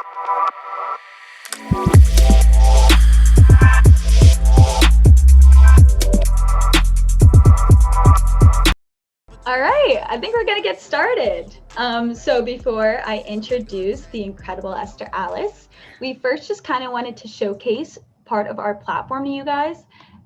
All right, I think we're gonna get started. So before I introduce the incredible Estheralice, we first just kind of wanted to showcase part of our platform to you guys.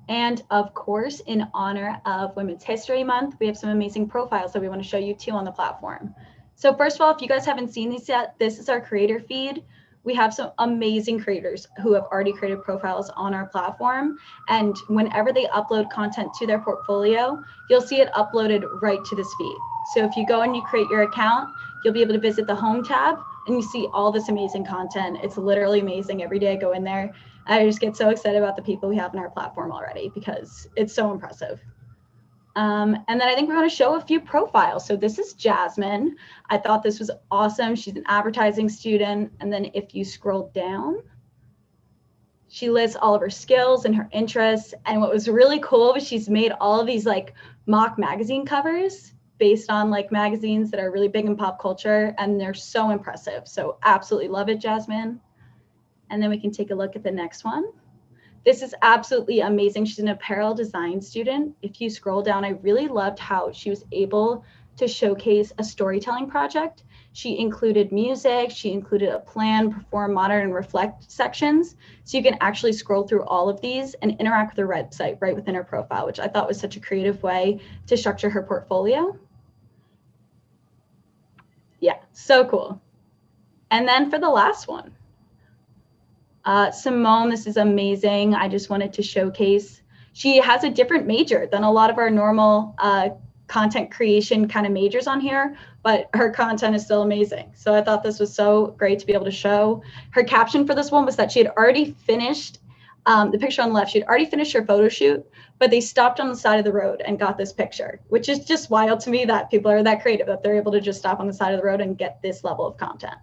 And of course, in honor of Women's History Month, we have some amazing profiles that we want to show you too on the platform. So first of all, if you guys haven't seen these yet, this is our creator feed. We have some amazing creators who have already created profiles on our platform. And whenever they upload content to their portfolio, you'll see it uploaded right to this feed. So if you go and you create your account, you'll be able to visit the home tab and you see all this amazing content. It's literally amazing. Every day I go in there, I just get so excited about the people we have in our platform already because it's so impressive. And then I think we're going to show a few profiles. So this is Jasmine. I thought this was awesome. She's an advertising student. And then if you scroll down, she lists all of her skills and her interests. And what was really cool was she's made all of these like mock magazine covers based on like magazines that are really big in pop culture. And they're so impressive. So absolutely love it, Jasmine. And then we can take a look at the next one. This is absolutely amazing. She's an apparel design student. If you scroll down, I really loved how she was able to showcase a storytelling project. She included music, she included a plan, perform, monitor, and reflect sections. So you can actually scroll through all of these and interact with her website right within her profile, which I thought was such a creative way to structure her portfolio. Yeah, so cool. And then for the last one, Simone, this is amazing. I just wanted to showcase. She has a different major than a lot of our normal content creation kind of majors on here, but her content is still amazing. So I thought this was so great to be able to show. Her caption for this one was that she had already finished, the picture on the left, she had already finished her photo shoot, but they stopped on the side of the road and got this picture, which is just wild to me that people are that creative, that they're able to just stop on the side of the road and get this level of content.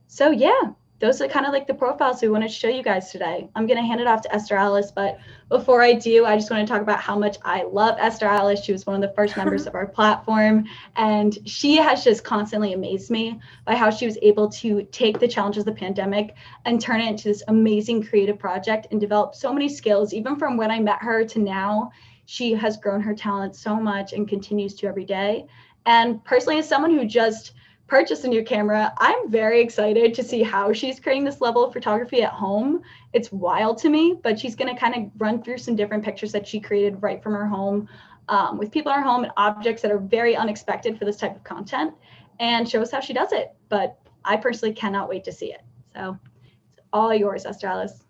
So yeah. Those are kind of like the profiles we want to show you guys today. I'm going to hand it off to Estheralice, but before I do, I just want to talk about how much I love Estheralice. She was one of the first members of our platform, and she has just constantly amazed me by how she was able to take the challenges of the pandemic and turn it into this amazing creative project and develop so many skills. Even from when I met her to now, she has grown her talent so much and continues to every day. And personally, as someone who just purchase a new camera, I'm very excited to see how she's creating this level of photography at home. It's wild to me, but she's going to kind of run through some different pictures that she created right from her home with people in her home and objects that are very unexpected for this type of content and show us how she does it. But I personally cannot wait to see it. So it's all yours, Estheralice.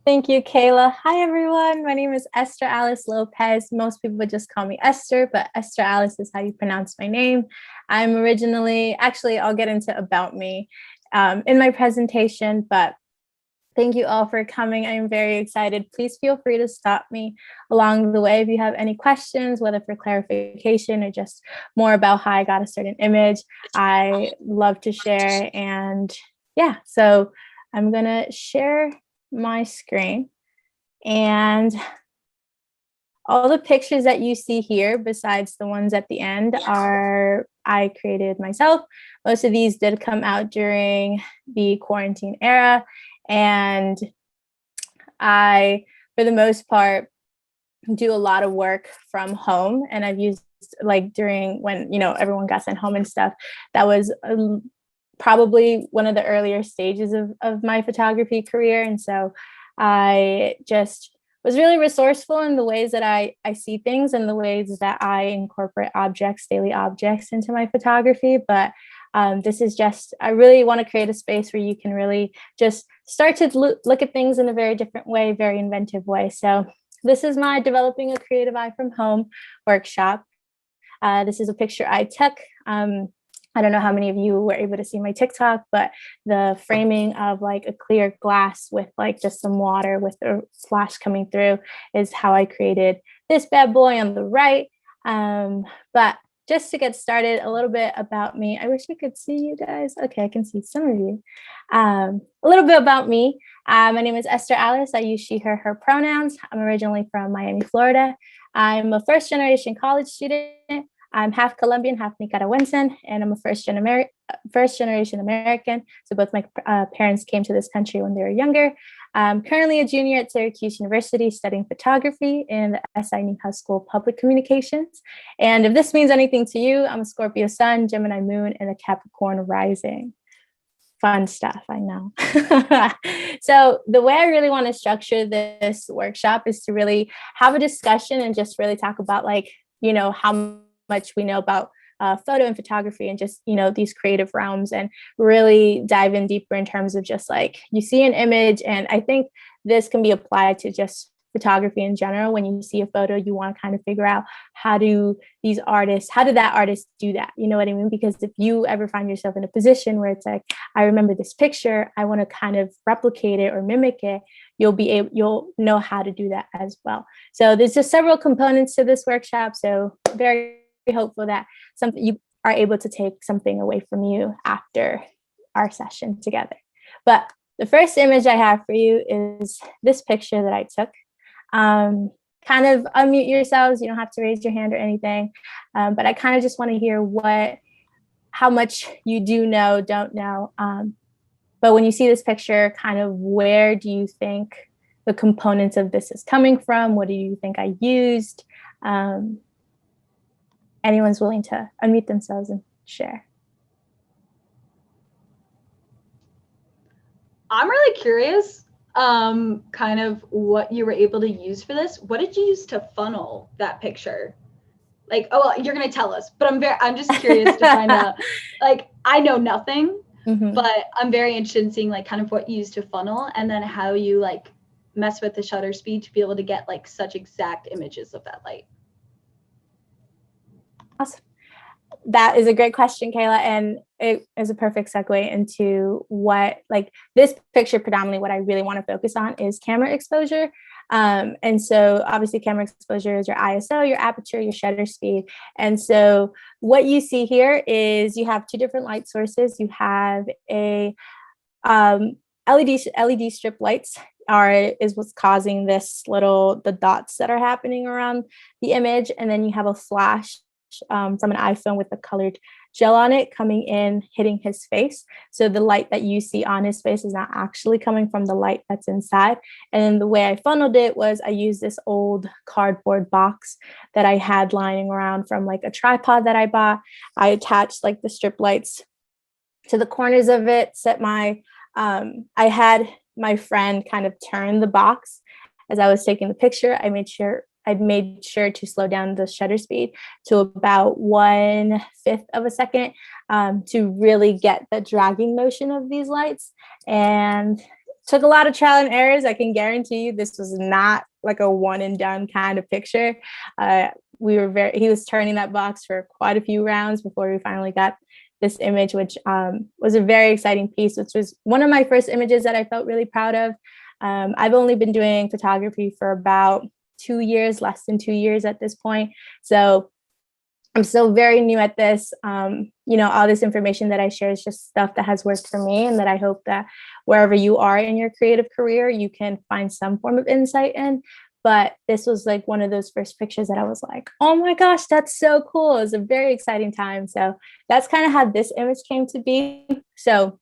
Thank you, Kayla. Hi, everyone. My name is Estheralice Lopez. Most people would just call me Esther, but Estheralice is how you pronounce my name. I'm originally, actually, I'll get into about me in my presentation, but thank you all for coming. I am very excited. Please feel free to stop me along the way if you have any questions, whether for clarification or just more about how I got a certain image. I love to share. And yeah, so I'm going to share my screen, and all the pictures that you see here, besides the ones at the end, are I created myself. Most of these did come out during the quarantine era, and I, for the most part, do a lot of work from home. And I've used, like, during when, you know, everyone got sent home and stuff, that was probably one of the earlier stages of my photography career. And so I just was really resourceful in the ways that I see things and the ways that I incorporate objects, daily objects, into my photography. But this is just, I really want to create a space where you can really just start to look at things in a very different way, very inventive way. So this is my Developing a Creative Eye from Home workshop. This is a picture I took. I don't know how many of you were able to see my TikTok, but the framing of like a clear glass with like just some water with a flash coming through is how I created this bad boy on the right. But just to get started, a little bit about me. I wish I could see you guys. Okay, I can see some of you. A little bit about me. My name is Estheralice. I use she, her pronouns. I'm originally from Miami, Florida. I'm a first-generation college student. I'm half Colombian, half Nicaraguense, and I'm a first generation American. So both my parents came to this country when they were younger. I'm currently a junior at Syracuse University studying photography in the SI Nihas School of Public Communications. And if this means anything to you, I'm a Scorpio sun, Gemini moon, and a Capricorn rising. Fun stuff, I know. So the way I really want to structure this workshop is to really have a discussion and just really talk about, like, you know, how much we know about photo and photography and just, you know, these creative realms, and really dive in deeper in terms of just like, you see an image, and I think this can be applied to just photography in general. When you see a photo, you want to kind of figure out how did that artist do that? You know what I mean? Because if you ever find yourself in a position where it's like, I remember this picture, I want to kind of replicate it or mimic it, you'll know how to do that as well. So there's just several components to this workshop. So very hopeful that you are able to take something away from you after our session together. But the first image I have for you is this picture that I took. Kind of unmute yourselves. You don't have to raise your hand or anything. But I kind of just want to hear how much you do know, don't know. But when you see this picture, kind of where do you think the components of this is coming from? What do you think I used? Anyone's willing to unmute themselves and share. I'm really curious, kind of what you were able to use for this. What did you use to funnel that picture? Like, oh, well, you're gonna tell us, but I'm just curious to find out. Like, I know nothing, but I'm very interested in seeing like kind of what you use to funnel, and then how you like mess with the shutter speed to be able to get like such exact images of that light. Awesome. That is a great question, Kayla, and it is a perfect segue into what, like, this picture, predominantly what I really want to focus on is camera exposure. And so obviously camera exposure is your ISO, your aperture, your shutter speed. And so what you see here is you have two different light sources. You have a LED strip lights is what's causing the dots that are happening around the image. And then you have a flash from an iPhone with a colored gel on it coming in, hitting his face. So the light that you see on his face is not actually coming from the light that's inside. And then the way I funneled it was I used this old cardboard box that I had lying around from like a tripod that I bought. I attached like the strip lights to the corners of it, I had my friend kind of turn the box as I was taking the picture. I'd made sure to slow down the shutter speed to about 1/5 of a second to really get the dragging motion of these lights. And took a lot of trial and errors. I can guarantee you this was not like a one and done kind of picture. He was turning that box for quite a few rounds before we finally got this image, which was a very exciting piece, which was one of my first images that I felt really proud of. I've only been doing photography for about 2 years, less than 2 years at this point. So I'm still very new at this. All this information that I share is just stuff that has worked for me, and that I hope that wherever you are in your creative career, you can find some form of insight in. But this was like one of those first pictures that I was like, oh my gosh, that's so cool. It was a very exciting time. So that's kind of how this image came to be. So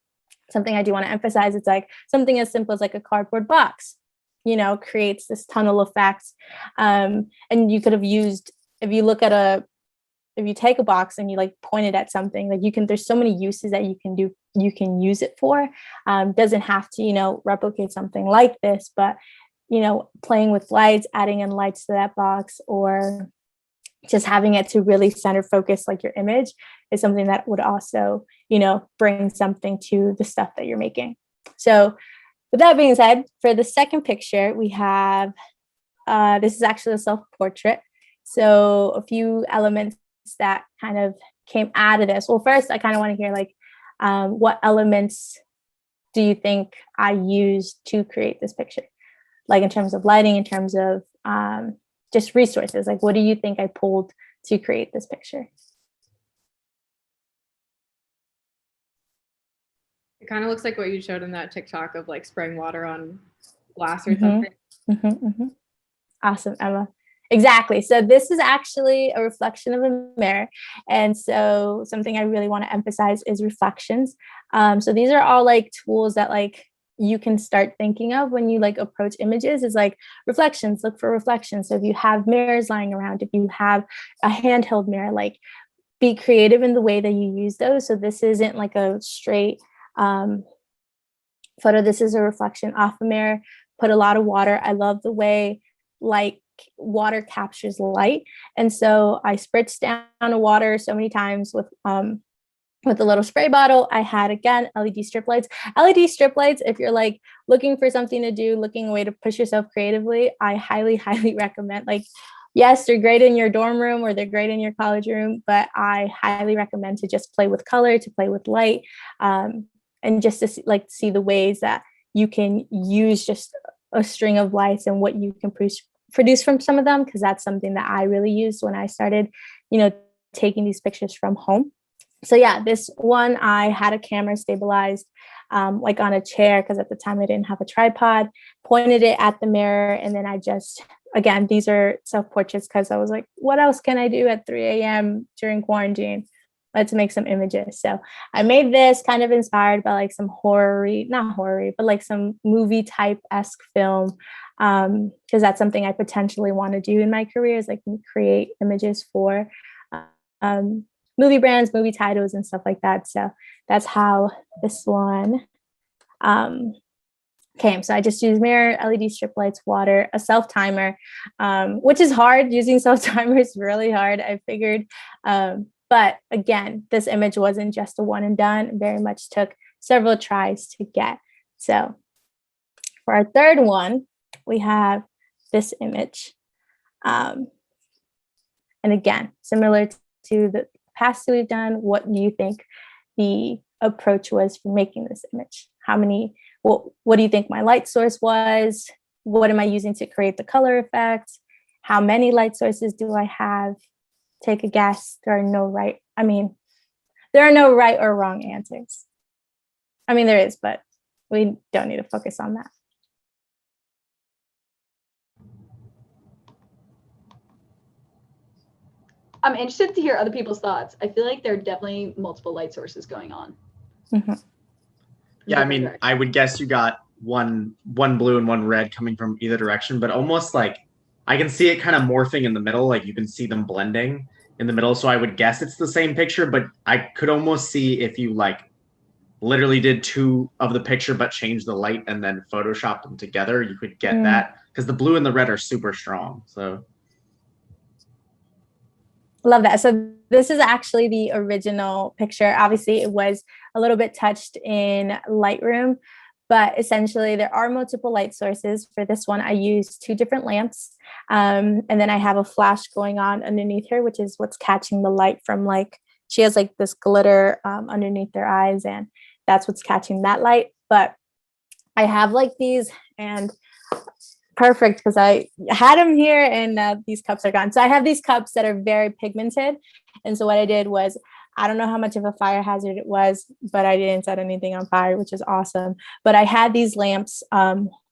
something I do want to emphasize, it's like something as simple as like a cardboard box, creates this tunnel effect. And you could have used, if you take a box and you like point it at something, like there's so many uses that you can use it for. Doesn't have to, replicate something like this, but, playing with lights, adding in lights to that box, or just having it to really center focus like your image is something that would also, bring something to the stuff that you're making. So with that being said, for the second picture, we have, this is actually a self-portrait. So a few elements that kind of came out of this. Well, first, I kind of want to hear like, what elements do you think I used to create this picture? Like in terms of lighting, in terms of just resources, like what do you think I pulled to create this picture? It kind of looks like what you showed in that TikTok of like spraying water on glass or something. Awesome, Emma. Exactly. So this is actually a reflection of a mirror. And so something I really want to emphasize is reflections. So these are all like tools that like you can start thinking of when you like approach images is like reflections, look for reflections. So if you have mirrors lying around, if you have a handheld mirror, like be creative in the way that you use those. So this isn't like a straight photo. This is a reflection off a mirror, put a lot of water. I love the way like water captures light. And so I spritzed down the water so many times with a little spray bottle. I had, again, LED strip lights. LED strip lights, if you're like looking for something to do, looking a way to push yourself creatively, I highly, highly recommend. Like, yes, they're great in your dorm room or they're great in your college room, but I highly recommend to just play with color, to play with light, and just to see the ways that you can use just a string of lights and what you can produce from some of them, because that's something that I really used when I started, taking these pictures from home. So yeah, this one, I had a camera stabilized like on a chair, because at the time I didn't have a tripod, pointed it at the mirror. And then I just, again, these are self-portraits because I was like, what else can I do at 3 a.m. during quarantine? Let's make some images. So I made this kind of inspired by like some not horror, but like some movie type-esque film, because that's something I potentially want to do in my career, is like create images for movie brands, movie titles, and stuff like that. So that's how this one came. So I just used mirror, LED strip lights, water, a self-timer, which is hard. Using self-timer is really hard, I figured. But again, this image wasn't just a one and done. It very much took several tries to get. So for our third one, we have this image. And again, similar to the past two we've done, what do you think the approach was for making this image? What do you think my light source was? What am I using to create the color effect? How many light sources do I have? Take a guess. There are no right or wrong answers. I mean, there is, but we don't need to focus on that. I'm interested to hear other people's thoughts. I feel like there are definitely multiple light sources going on. Mm-hmm. Yeah, I mean, I would guess you got one blue and one red coming from either direction, but almost like I can see it kind of morphing in the middle. Like you can see them blending in the middle. So I would guess it's the same picture, but I could almost see if you like literally did two of the picture, but changed the light and then Photoshopped them together, you could get that, because the blue and the red are super strong. So love that. So this is actually the original picture. Obviously, it was a little bit touched in Lightroom, but essentially there are multiple light sources. For this one, I used 2 different lamps. And then I have a flash going on underneath her, which is what's catching the light from she has like this glitter underneath their eyes, and that's what's catching that light. But I have like these, and perfect, because I had them here and these cups are gone. So I have these cups that are very pigmented. And so what I did was, I don't know how much of a fire hazard it was, but I didn't set anything on fire, which is awesome. But I had these lamps,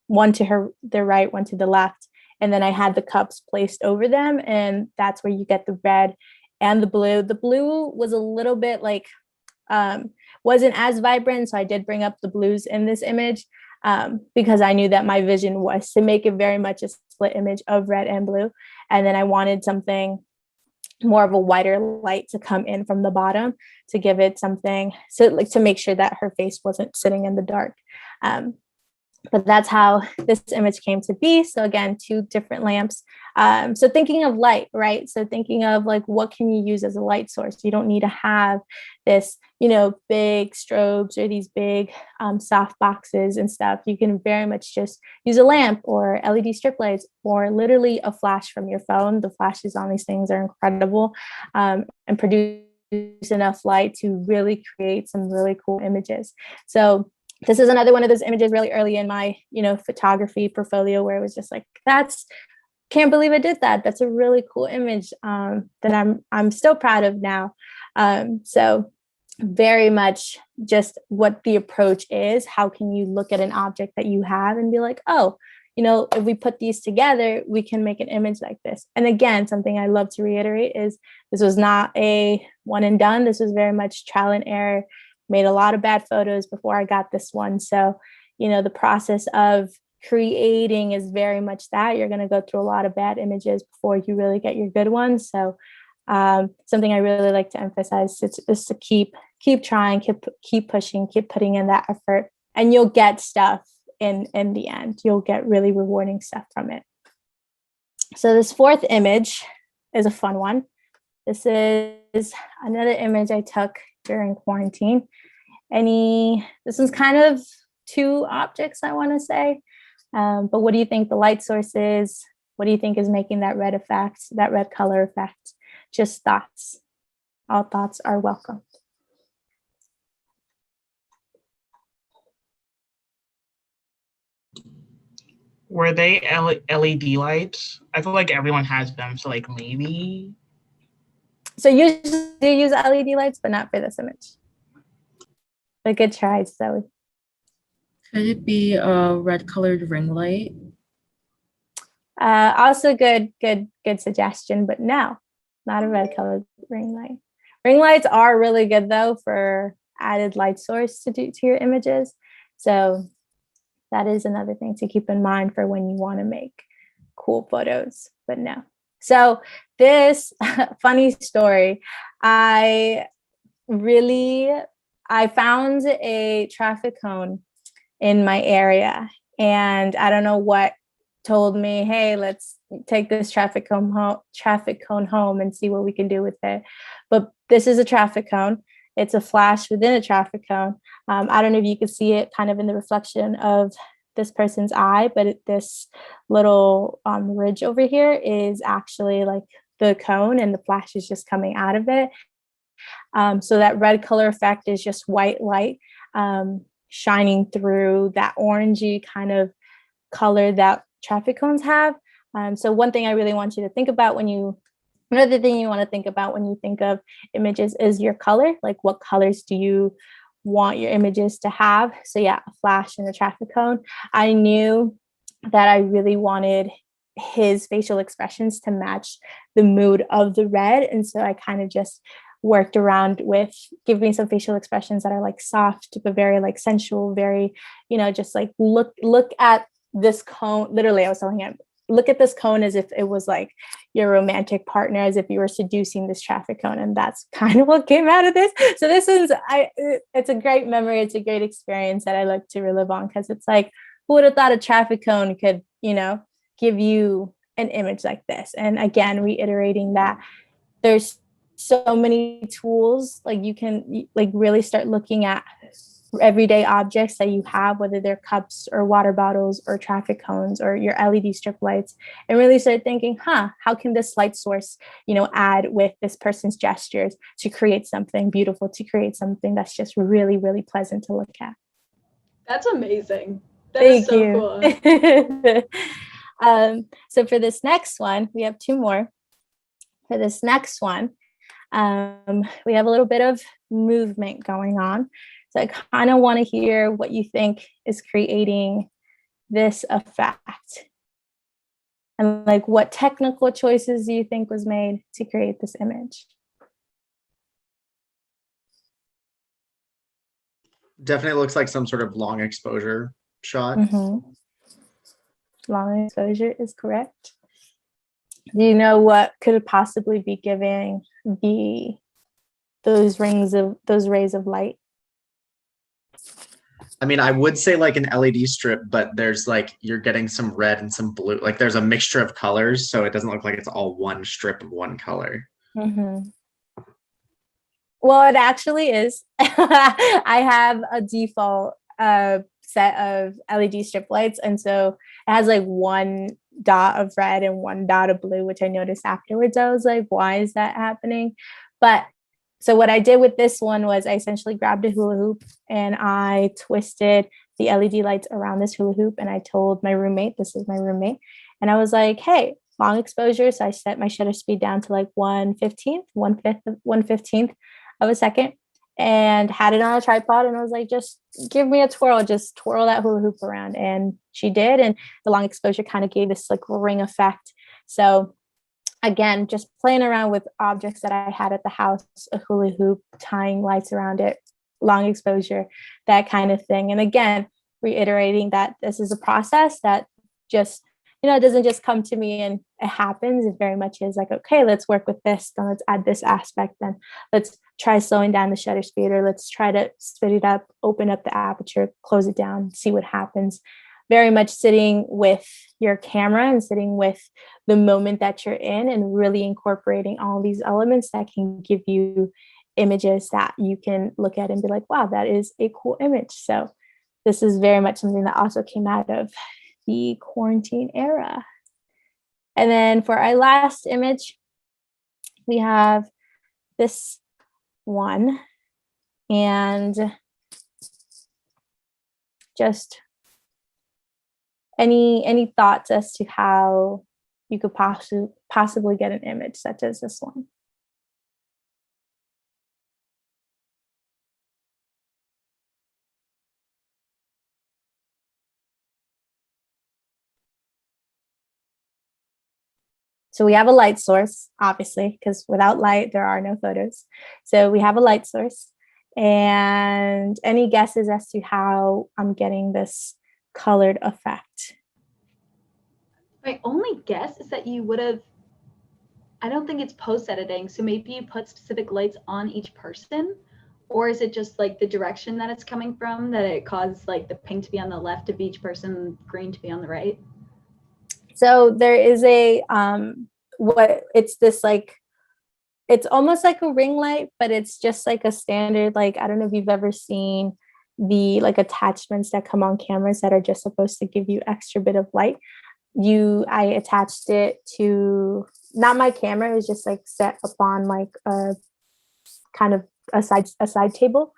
one to the right, one to the left. And then I had the cups placed over them. And that's where you get the red and the blue. The blue was a little bit wasn't as vibrant. So I did bring up the blues in this image. Because I knew that my vision was to make it very much a split image of red and blue. And then I wanted something more of a whiter light to come in from the bottom to give it something, so to make sure that her face wasn't sitting in the dark. But that's how this image came to be. So again, 2 different lamps. So thinking of light, right? So thinking of what can you use as a light source? You don't need to have this, big strobes or these big soft boxes and stuff. You can very much just use a lamp or LED strip lights or literally a flash from your phone. The flashes on these things are incredible, and produce enough light to really create some really cool images. So this is another one of those images really early in my, photography portfolio, where it was just like, can't believe I did that. That's a really cool image that I'm still proud of now. So very much just what the approach is. How can you look at an object that you have and be like, oh, if we put these together, we can make an image like this. And again, something I love to reiterate is this was not a one and done. This was very much trial and error. Made a lot of bad photos before I got this one. So, the process of creating is very much that you're going to go through a lot of bad images before you really get your good ones. So something I really like to emphasize is to keep trying, keep pushing, keep putting in that effort, and you'll get stuff in the end. You'll get really rewarding stuff from it. So this fourth image is a fun one. This is another image I took during quarantine. This is kind of two objects, I want to say. But what do you think the light source is? What do you think is making that red effect, that red color effect? Just thoughts. All thoughts are welcome. Were they LED lights? I feel like everyone has them, so like maybe. So usually you use LED lights, but not for this image. But good try, Zoe. Could it be a red colored ring light? Also good suggestion, but no, not a red colored ring light. Ring lights are really good though for added light source to your images. So that is another thing to keep in mind for when you want to make cool photos, but no. So this funny story, I found a traffic cone in my area, and I don't know what told me, hey, let's take this traffic cone home and see what we can do with it. But this is a traffic cone. It's a flash within a traffic cone. I don't know if you can see it kind of in the reflection of this person's eye, but this little ridge over here is actually like the cone, and the flash is just coming out of it. So that red color effect is just white light shining through that orangey kind of color that traffic cones have. So one thing I really want you to think about another thing you want to think about when you think of images is your color. Like, what colors do you want your images to have? So yeah, a flash and a traffic cone. I knew that I really wanted his facial expressions to match the mood of the red. And so I kind of just worked around with giving some facial expressions that are like soft, but very like sensual, very, just like look at this cone. Literally, I was telling him, look at this cone as if it was like your romantic partner, as if you were seducing this traffic cone. And that's kind of what came out of this. So it's a great memory. It's a great experience that I like to relive on, because it's like, who would have thought a traffic cone could, give you an image like this? And again, reiterating that there's so many tools, like you can like really start looking at everyday objects that you have, whether they're cups or water bottles or traffic cones or your LED strip lights, and really start thinking, how can this light source, add with this person's gestures to create something beautiful, to create something that's just really, really pleasant to look at. That's amazing. That's so cool. So for this next one, we have two more. For this next one, we have a little bit of movement going on. So I kind of want to hear what you think is creating this effect. And like, what technical choices do you think was made to create this image? Definitely looks like some sort of long exposure shot. Mm-hmm. Long exposure is correct. Do you know what could possibly be giving those rays of light? I mean, I would say like an LED strip, but there's like, you're getting some red and some blue. Like there's a mixture of colors, so it doesn't look like it's all one strip of one color. Mm-hmm. Well, it actually is. I have a default set of LED strip lights, and so it has like one dot of red and one dot of blue, which I noticed afterwards. I was like, why is that happening? But so what I did with this one was I essentially grabbed a hula hoop and I twisted the LED lights around this hula hoop, and I told my roommate, this is my roommate, and I was like, hey, long exposure. So I set my shutter speed down to like 1/15th of a second. and had it on a tripod. And I was like, just give me a twirl, just twirl that hula hoop around. And she did. And the long exposure kind of gave this like ring effect. So again, just playing around with objects that I had at the house, a hula hoop, tying lights around it, long exposure, that kind of thing. And again, reiterating that this is a process that just, it doesn't just come to me and it happens. It very much is like, okay, let's work with this. Then let's add this aspect. Then let's try slowing down the shutter speed, or let's try to speed it up, open up the aperture, close it down, see what happens. Very much sitting with your camera and sitting with the moment that you're in and really incorporating all these elements that can give you images that you can look at and be like, wow, that is a cool image. So this is very much something that also came out of the quarantine era. And then for our last image, we have this one, and just any thoughts as to how you could possibly get an image such as this one? So we have a light source, obviously, because without light, there are no photos. So we have a light source. And any guesses as to how I'm getting this colored effect? My only guess is that you would have, I don't think it's post editing. So maybe you put specific lights on each person, or is it just like the direction that it's coming from, that it caused like the pink to be on the left of each person, green to be on the right? So there is a, it's this like, it's almost like a ring light, but it's just like a standard, like, I don't know if you've ever seen the like attachments that come on cameras that are just supposed to give you extra bit of light. I attached it to, not my camera, it was just like set up on like a kind of a side table.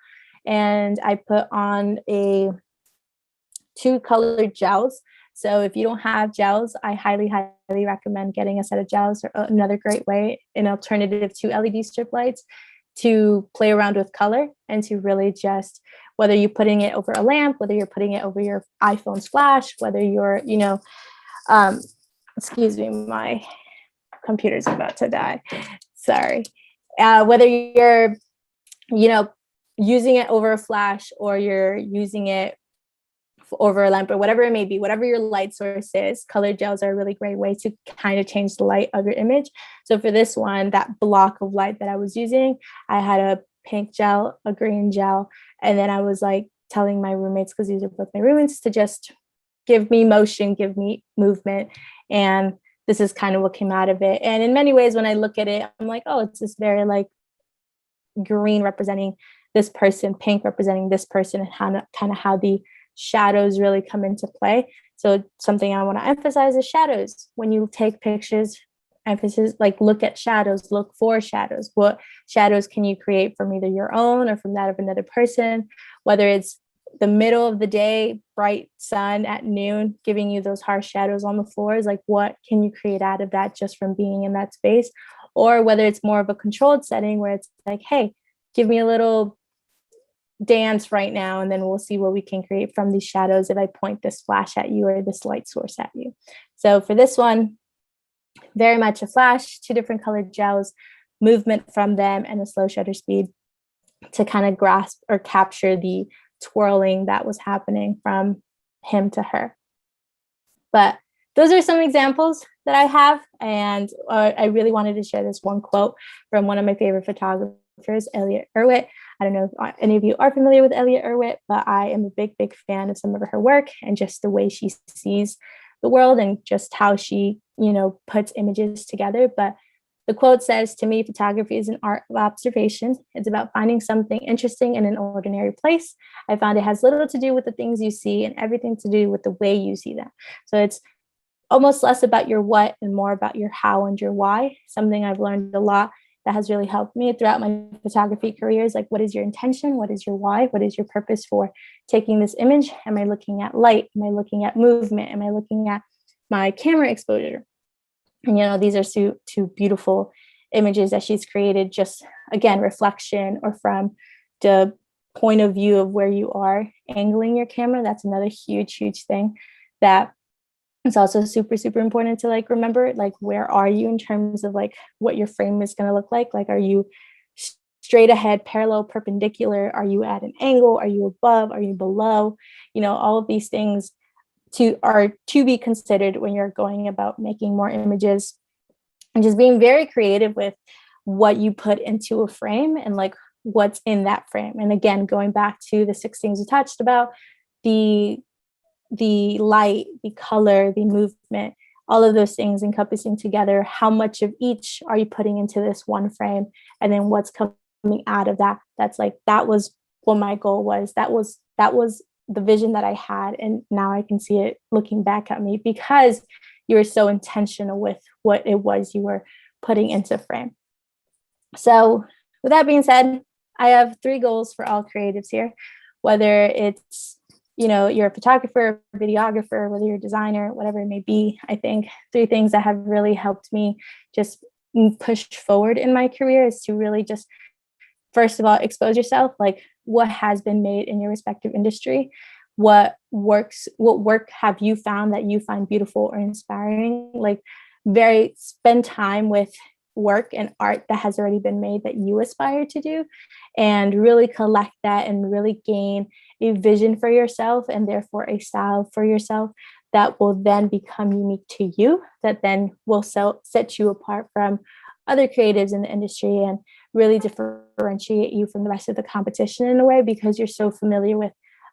And I put on two colored gels. So if you don't have gels, I highly recommend getting a set of gels, or another great way, an alternative to LED strip lights, to play around with color and to really just, whether you're putting it over a lamp, whether you're putting it over your iPhone's flash, whether you're, excuse me, my computer's about to die. Sorry. Whether you're, using it over a flash, or you're using it over a lamp, or whatever it may be, whatever your light source is, colored gels are a really great way to kind of change the light of your image. So for this one, that block of light that I was using, I had a pink gel, a green gel, and then I was like telling my roommates, because these are both my roommates, to just give me motion, give me movement. And this is kind of what came out of it. And in many ways, when I look at it, I'm like, oh, it's just very like green representing this person, pink representing this person, and how the shadows really come into play. So something I want to emphasize is shadows. When you take pictures, emphasis, like, look at shadows, look for shadows. What shadows can you create from either your own or from that of another person? Whether it's the middle of the day, bright sun at noon, giving you those harsh shadows on the floors, like, what can you create out of that just from being in that space? Or whether it's more of a controlled setting where it's like, hey, give me a little dance right now, and then we'll see what we can create from these shadows if I point this flash at you or this light source at you. So for this one, very much a flash, two different colored gels, movement from them, and a slow shutter speed to kind of grasp or capture the twirling that was happening from him to her. But those are some examples that I have, and I really wanted to share this one quote from one of my favorite photographers, Elliot Erwitt. I don't know if any of you are familiar with Elliot Erwitt, but I am a big fan of some of her work and just the way she sees the world and just how she, puts images together. But the quote says, "To me, photography is an art of observation. It's about finding something interesting in an ordinary place. I found it has little to do with the things you see and everything to do with the way you see them." So it's almost less about your what and more about your how and your why. Something I've learned a lot that has really helped me throughout my photography career is like, what is your intention? What is your why? What is your purpose for taking this image? Am I looking at light? Am I looking at movement? Am I looking at my camera exposure? And, these are two beautiful images that she's created, just, again, reflection or from the point of view of where you are angling your camera. That's another huge thing that it's also super, super important to like remember, like, where are you in terms of like what your frame is going to look like? Like, are you straight ahead, parallel, perpendicular? Are you at an angle? Are you above? Are you below? All of these things are to be considered when you're going about making more images, and just being very creative with what you put into a frame and like what's in that frame. And again, going back to the 6 things we touched about, the light, the color, the movement, all of those things encompassing together, how much of each are you putting into this one frame? And then what's coming out of that? That was what my goal was. That was the vision that I had. And now I can see it looking back at me, because you were so intentional with what it was you were putting into frame. So with that being said, I have 3 goals for all creatives here, whether it's you're a photographer, videographer, whether you're a designer, whatever it may be. I think 3 things that have really helped me just push forward in my career is to really just, first of all, expose yourself, like what has been made in your respective industry, what work have you found that you find beautiful or inspiring, like spend time with work and art that has already been made that you aspire to do, and really collect that and really gain a vision for yourself, and therefore a style for yourself that will then become unique to you, that then will set you apart from other creatives in the industry and really differentiate you from the rest of the competition in a way, because you're so familiar with,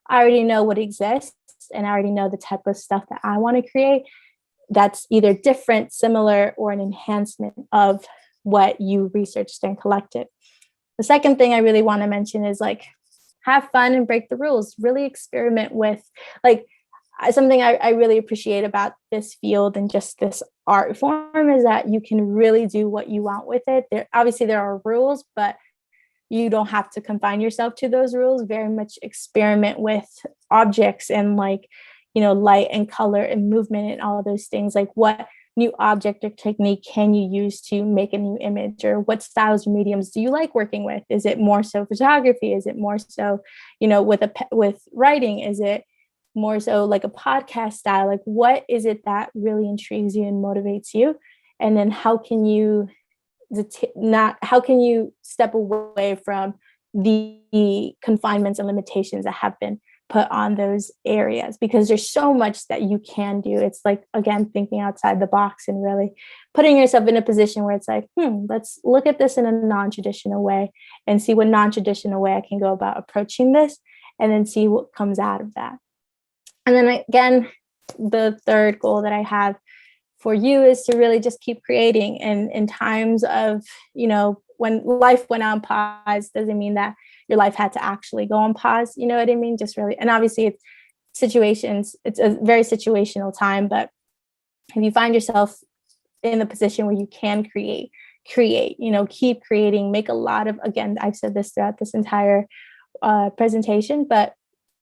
I already know what exists and I already know the type of stuff that I want to create that's either different, similar, or an enhancement of what you researched and collected. The second thing I really want to mention is like, have fun and break the rules. Really experiment with, like, something I really appreciate about this field and just this art form is that you can really do what you want with it. There are rules, but you don't have to confine yourself to those rules. Very much experiment with objects and like, light and color and movement and all of those things. Like, what new object or technique can you use to make a new image, or what styles or mediums do you like working with? Is it more so photography? Is it more so, with writing? Is it more so like a podcast style? Like, what is it that really intrigues you and motivates you? And then how can you step away from the confinements and limitations that have been put on those areas, because there's so much that you can do. It's like, again, thinking outside the box and really putting yourself in a position where it's like, let's look at this in a non-traditional way and see what non-traditional way I can go about approaching this, and then see what comes out of that. And then again, the third goal that I have for you is to really just keep creating. And in times of, when life went on pause, doesn't mean that your life had to actually go on pause. You know what I mean? Just really, and obviously it's a very situational time, but if you find yourself in the position where you can create, keep creating, make a lot of, again, I've said this throughout this entire presentation, but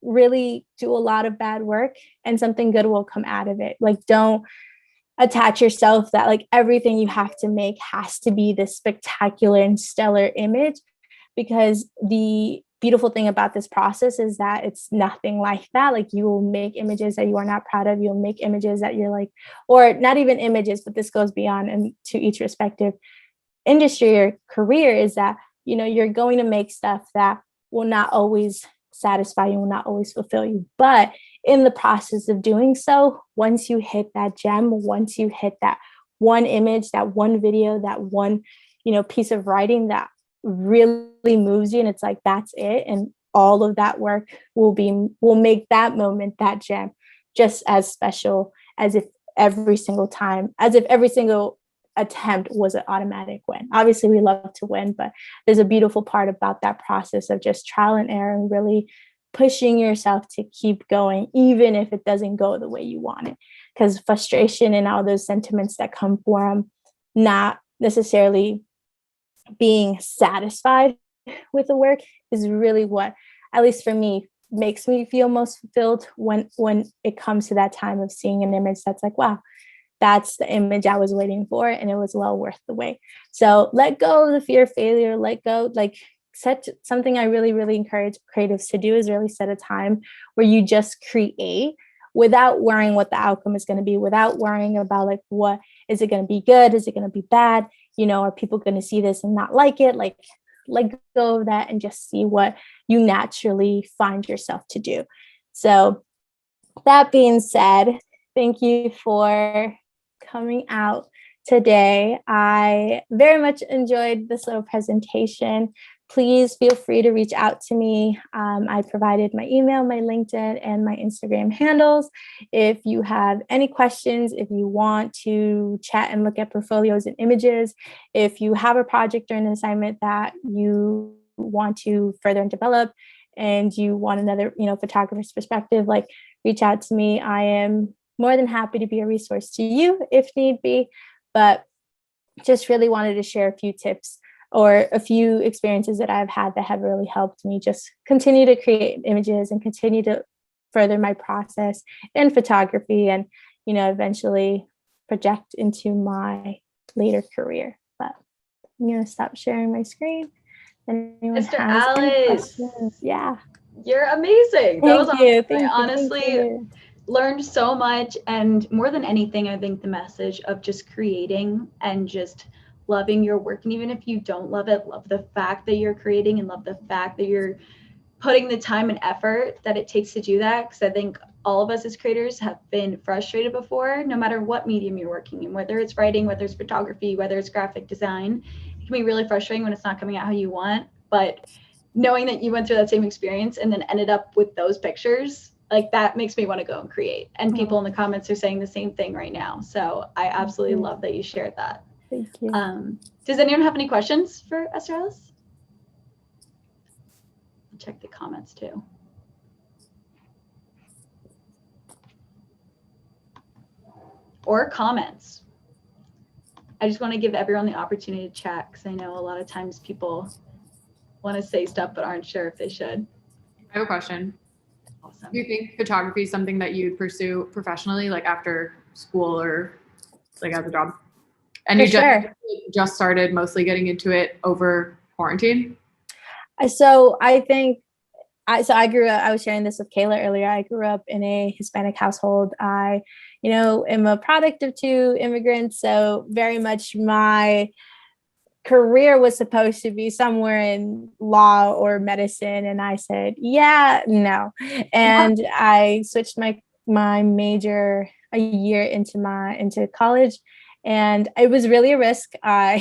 really do a lot of bad work and something good will come out of it. Like, don't attach yourself that like everything you have to make has to be this spectacular and stellar image, because the beautiful thing about this process is that it's nothing like that. Like, you will make images that you are not proud of. You'll make images that you're like, or not even images, but this goes beyond and to each respective industry or career, is that, you're going to make stuff that will not always satisfy you, will not always fulfill you. But in the process of doing so, once you hit that gem, once you hit that one image, that one video, that one, piece of writing that really moves you, and it's like, that's it. And all of that work will make that moment, that gem, just as special as if every single attempt was an automatic win. Obviously, we love to win, but there's a beautiful part about that process of just trial and error and really pushing yourself to keep going, even if it doesn't go the way you want it. Because frustration and all those sentiments that come from not necessarily being satisfied with the work is really what, at least for me, makes me feel most fulfilled when it comes to that time of seeing an image that's like, wow, that's the image I was waiting for, and it was well worth the wait. So let go of the fear of failure, let go, like, something I really, really encourage creatives to do is really set a time where you just create without worrying what the outcome is going to be, without worrying about like, what is it going to be good? Is it going to be bad? Are people going to see this and not like it? Like, let go of that and just see what you naturally find yourself to do. So that being said, thank you for coming out today. I very much enjoyed this little presentation. Please feel free to reach out to me. I provided my email, my LinkedIn, and my Instagram handles. If you have any questions, if you want to chat and look at portfolios and images, if you have a project or an assignment that you want to further and develop, and you want another, photographer's perspective, like, reach out to me. I am more than happy to be a resource to you if need be, but just really wanted to share a few tips or a few experiences that I've had that have really helped me just continue to create images and continue to further my process in photography and, eventually project into my later career. But I'm going to stop sharing my screen. Anyone has any questions? Yeah. You're amazing. That was Thank awesome. you. I honestly learned so much, and more than anything, I think the message of just creating and just loving your work, and even if you don't love it, love the fact that you're creating and love the fact that you're putting the time and effort that it takes to do that, because I think all of us as creators have been frustrated before, no matter what medium you're working in, whether it's writing, whether it's photography, whether it's graphic design. It can be really frustrating when it's not coming out how you want, but knowing that you went through that same experience and then ended up with those pictures, like, that makes me want to go and create. And people in the comments are saying the same thing right now. So I absolutely love that you shared that. Thank you. Does anyone have any questions for Estheralice? Check the comments too. Or comments. I just want to give everyone the opportunity to chat, because I know a lot of times people want to say stuff but aren't sure if they should. I have a question. Awesome. Do you think photography is something that you'd pursue professionally, like after school or like as a job? And you just started mostly getting into it over quarantine? So I think I grew up, I was sharing this with Kayla earlier. I grew up in a Hispanic household. I, am a product of two immigrants. So very much my career was supposed to be somewhere in law or medicine. And I said, yeah, no. And I switched my major a year into college. And it was really a risk. I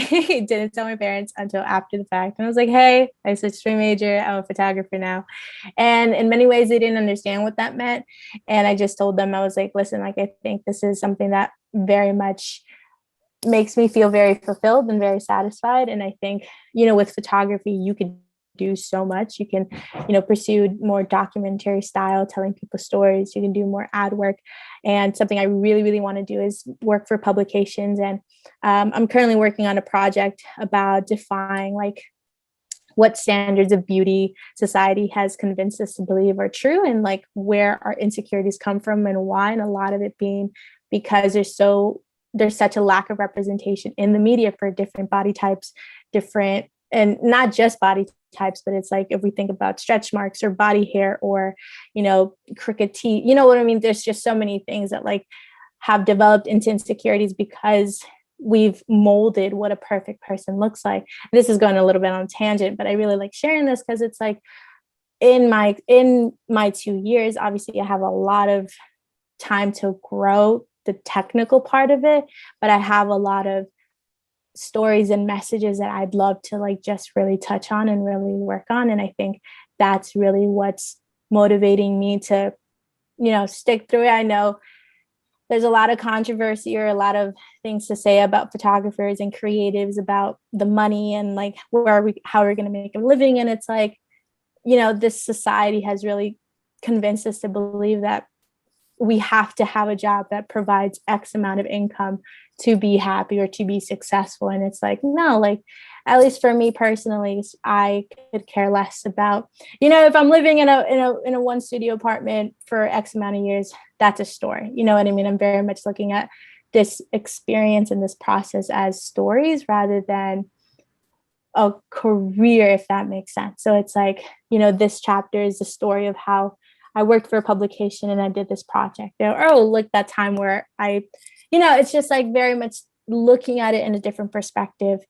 didn't tell my parents until after the fact. And I was like, hey, I switched my major. I'm a photographer now. And in many ways, they didn't understand what that meant. And I just told them, I was like, listen, like, I think this is something that very much makes me feel very fulfilled and very satisfied. And I think, with photography, you can do so much. You can, pursue more documentary style, telling people stories. You can do more ad work. And something I really, really want to do is work for publications. And I'm currently working on a project about defying like what standards of beauty society has convinced us to believe are true, and like where our insecurities come from and why. And a lot of it being because there's such a lack of representation in the media for different body types, and not just body types, but it's like, if we think about stretch marks or body hair or, crooked teeth, you know what I mean? There's just so many things that like have developed into insecurities because we've molded what a perfect person looks like. This is going a little bit on a tangent, but I really like sharing this because it's like in my 2 years, obviously I have a lot of time to grow the technical part of it, but I have a lot of stories and messages that I'd love to like just really touch on and really work on. And I think that's really what's motivating me to, stick through it. I know there's a lot of controversy or a lot of things to say about photographers and creatives about the money and like how we're going to make a living. And it's like, this society has really convinced us to believe that we have to have a job that provides X amount of income to be happy or to be successful. And it's like, no, like, at least for me personally, I could care less about, if I'm living in a one studio apartment for X amount of years, that's a story. You know what I mean? I'm very much looking at this experience and this process as stories rather than, a career, if that makes sense. So it's like, this chapter is the story of how I worked for a publication and I did this project. Oh, like that time where it's just like very much looking at it in a different perspective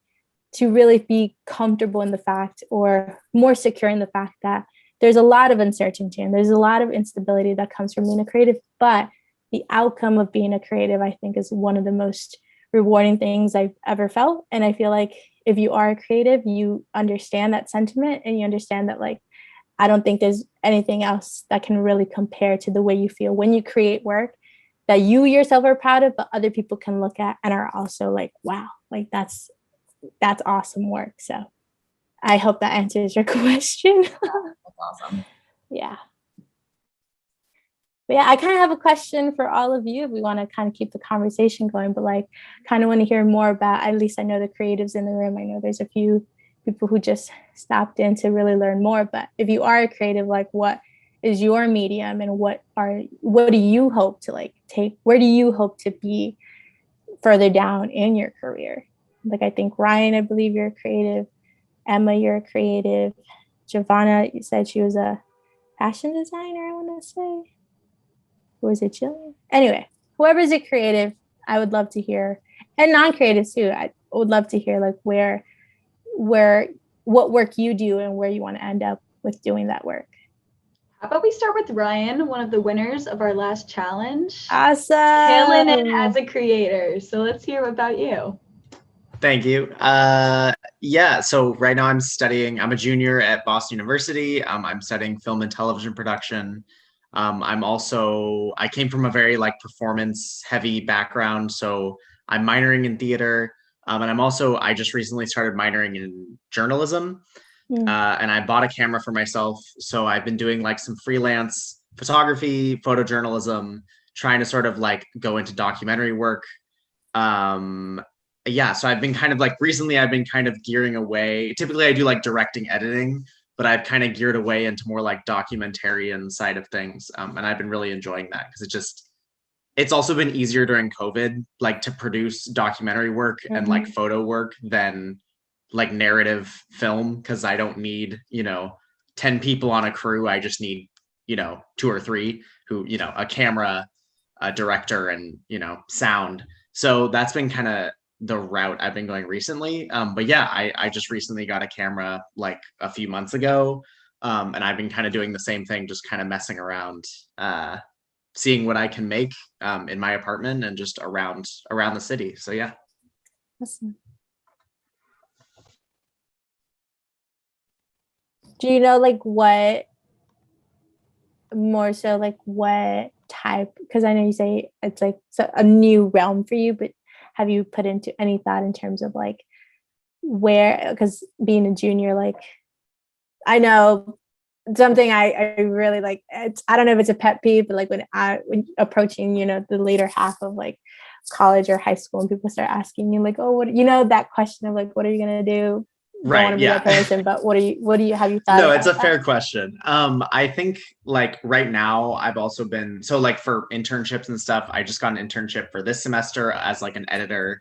to really be comfortable in the fact, or more secure in the fact, that there's a lot of uncertainty and there's a lot of instability that comes from being a creative. But the outcome of being a creative, I think, is one of the most rewarding things I've ever felt. And I feel like if you are a creative, you understand that sentiment, and you understand that, like, I don't think there's anything else that can really compare to the way you feel when you create work that you yourself are proud of, but other people can look at and are also like, wow, like that's awesome work. So I hope that answers your question. That's awesome. Yeah. But yeah, I kind of have a question for all of you. We want to kind of keep the conversation going, but like kind of want to hear more about, at least I know the creatives in the room. I know there's a few people who just stopped in to really learn more, but if you are a creative, like what is your medium, and what do you hope to like take, where do you hope to be further down in your career? Like, I think Ryan, I believe you're a creative. Emma, you're a creative. Giovanna, you said she was a fashion designer, I want to say. Or was it Jillian? Anyway, whoever's a creative, I would love to hear, and non-creatives too. I would love to hear like what work you do and where you want to end up with doing that work. How about we start with Ryan, one of the winners of our last challenge? Awesome. Killing it as a creator. So let's hear about you. Thank you. Yeah, so right now I'm a junior at Boston University. I'm studying film and television production. I came from a very like performance heavy background. So I'm minoring in theater. And I just recently started minoring in journalism. And I bought a camera for myself. So I've been doing like some freelance photography, photojournalism, trying to sort of like go into documentary work. Yeah, so I've been kind of like recently I've been kind of gearing away. Typically I do like directing, editing, but I've kind of geared away into more like documentarian side of things. And I've been really enjoying that because it's also been easier during COVID, like to produce documentary work and like photo work than like narrative film, because I don't need, 10 people on a crew. I just need, 2 or 3 who, a camera, a director, and, sound. So that's been kind of the route I've been going recently. But yeah, I just recently got a camera like a few months ago. And I've been kind of doing the same thing, just kind of messing around, seeing what I can make in my apartment and just around the city. So yeah. Awesome. Do you know like what type, because I know you say it's like a new realm for you, but have you put into any thought in terms of like where, because being a junior, like I know something I really like, I don't know if it's a pet peeve, but like when approaching, the later half of like college or high school, and people start asking you like, oh, what, that question of like, what are you going to do? Right. Don't want to be that person, but what do you have you thought? No, it's a fair question. I think like right now I've also been, so like for internships and stuff, I just got an internship for this semester as like an editor.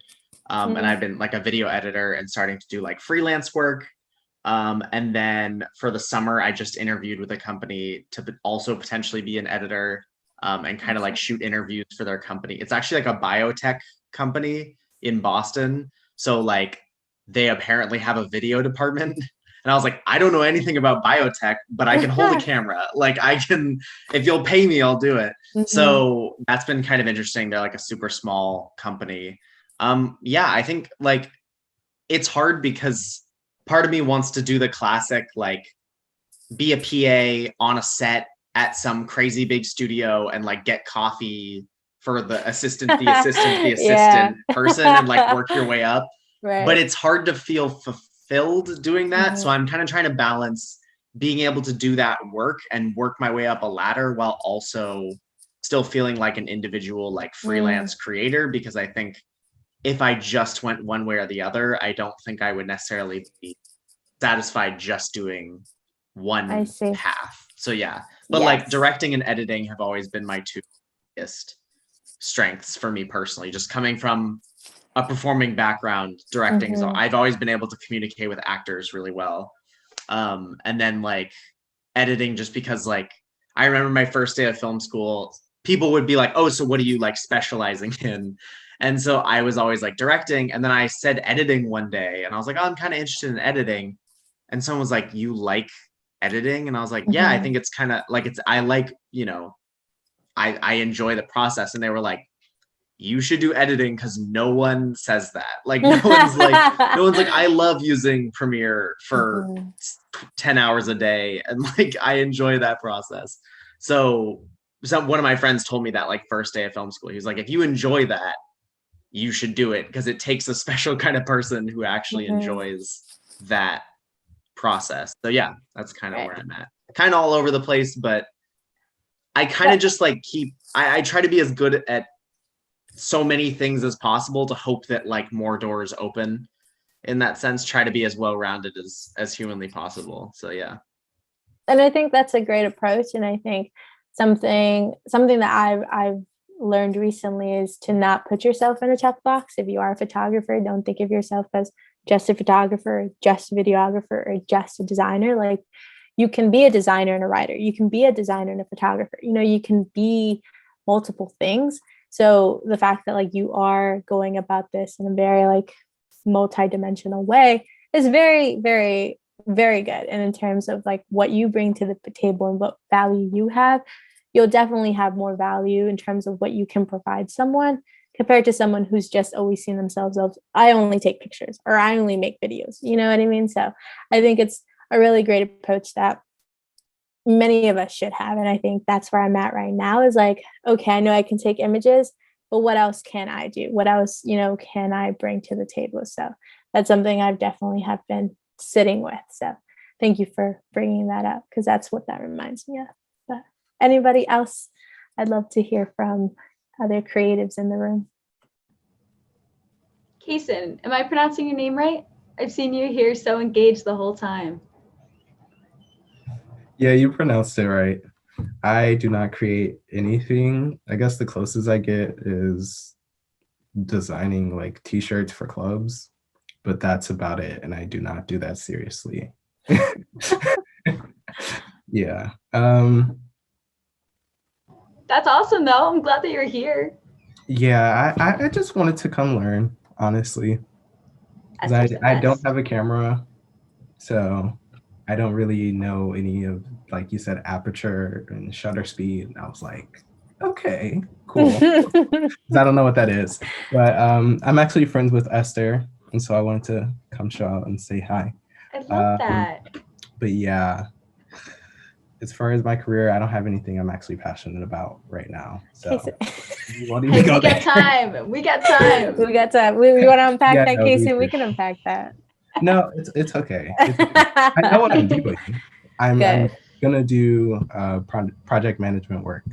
And I've been like a video editor and starting to do like freelance work. And then for the summer, I just interviewed with a company to also potentially be an editor, and kind of like shoot interviews for their company. It's actually like a biotech company in Boston. So like they apparently have a video department. And I was like, I don't know anything about biotech, but I can hold a camera. Like if you'll pay me, I'll do it. So that's been kind of interesting. They're like a super small company. Yeah, I think like it's hard because part of me wants to do the classic, like be a PA on a set at some crazy big studio and like get coffee for the assistant person and like work your way up. Right. But it's hard to feel fulfilled doing that. So I'm kind of trying to balance being able to do that work and work my way up a ladder while also still feeling like an individual, like freelance creator, because I think if I just went one way or the other, I don't think I would necessarily be satisfied just doing one half. So yeah, but like directing and editing have always been my two biggest strengths for me personally, just coming from a performing background, directing. So I've always been able to communicate with actors really well. And then like editing, just because like I remember my first day of film school, people would be like, oh, so what are you like specializing in? And so I was always like directing. And then I said editing one day and I was like, oh, I'm kind of interested in editing. And someone was like, you like editing? And I was like, yeah, I think it's kind of like, I like, you know, I enjoy the process. And they were like, you should do editing, because no one says that. Like no one's like, I love using Premiere for 10 hours a day. And like, I enjoy that process. So one of my friends told me that like first day of film school, he was like, if you enjoy that, you should do it, because it takes a special kind of person who actually enjoys that process. So yeah, that's kind of where I'm at. Kind of all over the place, but I kind of just like I try to be as good at so many things as possible to hope that like more doors open in that sense. Try to be as well-rounded as humanly possible. So yeah. And I think that's a great approach. And I think something that I've learned recently is to not put yourself in a checkbox. If you are a photographer, don't think of yourself as just a photographer, just a videographer, or just a designer. Like, you can be a designer and a writer. You can be a designer and a photographer. You know, you can be multiple things. So the fact that like you are going about this in a very like multi-dimensional way is very, very, very good. And in terms of like what you bring to the table and what value you have, you'll definitely have more value in terms of what you can provide someone compared to someone who's just always seen themselves as, I only take pictures or I only make videos. You know what I mean? So I think it's a really great approach that many of us should have. And I think that's where I'm at right now, is like, okay, I know I can take images, but what else can I do? What else, you know, can I bring to the table? So that's something I've definitely have been sitting with. So thank you for bringing that up, because that's what that reminds me of. But anybody else? I'd love to hear from other creatives in the room. Kaysen, am I pronouncing your name right? I've seen you here so engaged the whole time. Yeah, you pronounced it right. I do not create anything. I guess the closest I get is designing like t-shirts for clubs, but that's about it. And I do not do that seriously. Yeah. That's awesome though. I'm glad that you're here. Yeah, I just wanted to come learn, honestly. I don't have a camera, so I don't really know any of, like you said, aperture and shutter speed. And I was like, okay, cool. I don't know what that is, but I'm actually friends with Esther, and so I wanted to come show out and say hi. I love that. But yeah, as far as my career, I don't have anything I'm actually passionate about right now. So we got time. We got time. We got time. We want to unpack that, Casey. We can unpack that. No, it's okay. I know what I'm doing. I'm gonna do project management work,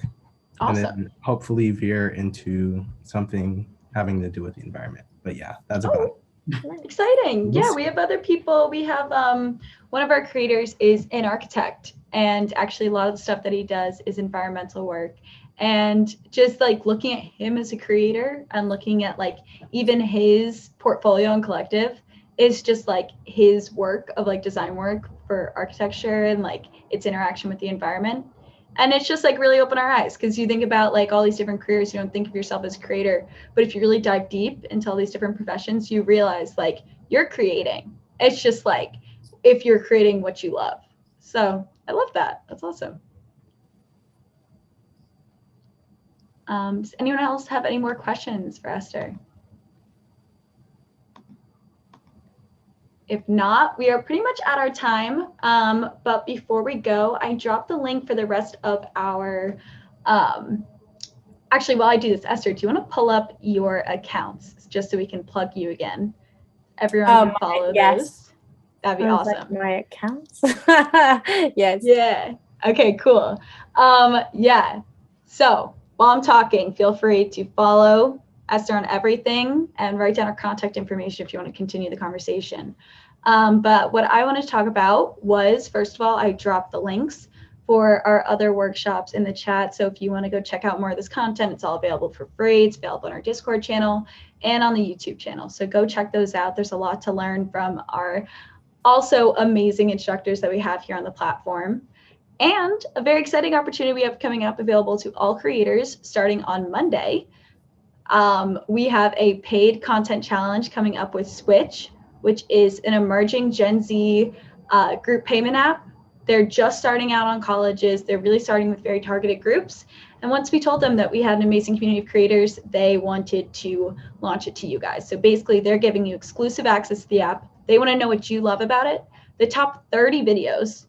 awesome. And then hopefully veer into something having to do with the environment. But yeah, that's about it. Exciting. Yeah, we have other people. We have one of our creators is an architect, and actually a lot of the stuff that he does is environmental work. And just like looking at him as a creator and looking at like even his portfolio and collective is just like his work of like design work for architecture and like its interaction with the environment. And it's just like really open our eyes, because you think about like all these different careers, you don't think of yourself as a creator, but if you really dive deep into all these different professions, you realize like you're creating. It's just like if you're creating what you love. So I love that. That's awesome. Does anyone else have any more questions for Esther? If not, we are pretty much at our time. But before we go, I dropped the link for the rest of our, actually, while I do this, Esther, do you want to pull up your accounts just so we can plug you again? Everyone can follow those. That'd be awesome. Like my accounts? Yes. Yeah. Okay, cool. Yeah. So while I'm talking, feel free to follow Esther on everything and write down her contact information if you want to continue the conversation. But what I wanted to talk about was, first of all, I dropped the links for our other workshops in the chat. So if you want to go check out more of this content, it's all available for free. It's available on our Discord channel and on the YouTube channel. So go check those out. There's a lot to learn from our also amazing instructors that we have here on the platform. And a very exciting opportunity we have coming up available to all creators starting on Monday. We have a paid content challenge coming up with Switch, which is an emerging Gen Z group payment app. They're just starting out on colleges. They're really starting with very targeted groups. And once we told them that we had an amazing community of creators, they wanted to launch it to you guys. So basically, they're giving you exclusive access to the app. They want to know what you love about it. The top 30 videos,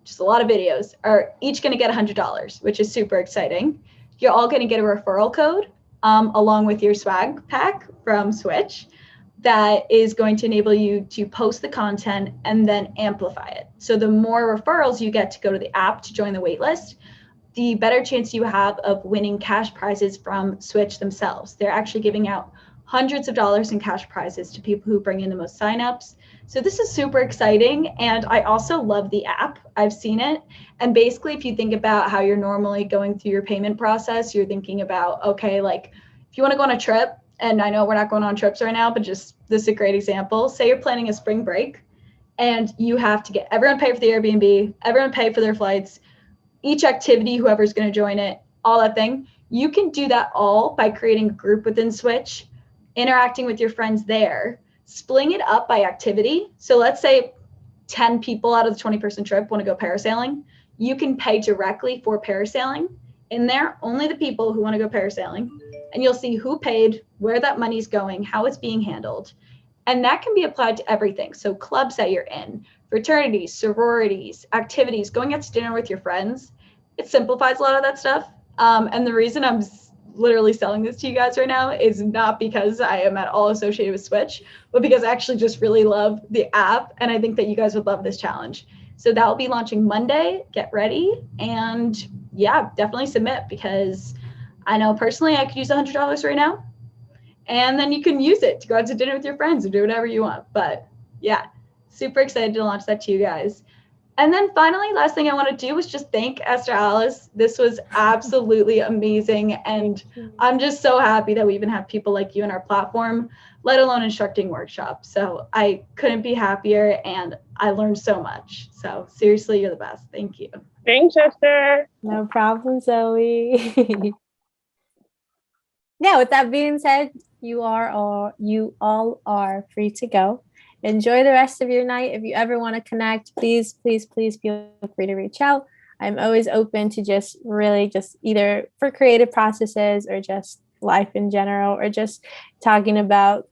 just a lot of videos, are each going to get $100, which is super exciting. You're all going to get a referral code along with your swag pack from Switch that is going to enable you to post the content and then amplify it. So the more referrals you get to go to the app to join the waitlist, the better chance you have of winning cash prizes from Switch themselves. They're actually giving out hundreds of dollars in cash prizes to people who bring in the most signups. So this is super exciting. And I also love the app. I've seen it. And basically, if you think about how you're normally going through your payment process, you're thinking about, okay, like if you want to go on a trip, and I know we're not going on trips right now, but just this is a great example. Say you're planning a spring break and you have to get everyone pay for the Airbnb, everyone pay for their flights, each activity, whoever's going to join it, all that thing. You can do that all by creating a group within Switch, interacting with your friends there, splitting it up by activity. So let's say 10 people out of the 20-person trip want to go parasailing. You can pay directly for parasailing in there, only the people who want to go parasailing. And you'll see who paid, where that money's going, how it's being handled. And that can be applied to everything. So clubs that you're in, fraternities, sororities, activities, going out to dinner with your friends. It simplifies a lot of that stuff. And the reason I'm literally selling this to you guys right now is not because I am at all associated with Switch, but because I actually just really love the app. And I think that you guys would love this challenge. So that will be launching Monday. Get ready. And yeah, definitely submit, because I know personally I could use $100 right now. And then you can use it to go out to dinner with your friends or do whatever you want. But yeah, super excited to launch that to you guys. And then finally, last thing I want to do is just thank Estheralice. This was absolutely amazing. And I'm just so happy that we even have people like you in our platform, let alone instructing workshops. So I couldn't be happier and I learned so much. So seriously, you're the best. Thank you. Thanks, Esther. No problem, Zoe. Yeah, with that being said, you all are free to go. Enjoy the rest of your night. If you ever want to connect, please feel free to reach out. I'm always open to just either for creative processes or just life in general, or just talking about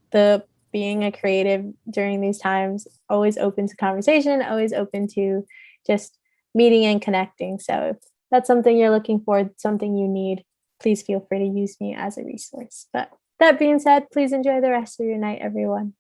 being a creative during these times. Always open to conversation, always open to just meeting and connecting. So if that's something you're looking for, something you need, please feel free to use me as a resource. But that being said, please enjoy the rest of your night, everyone.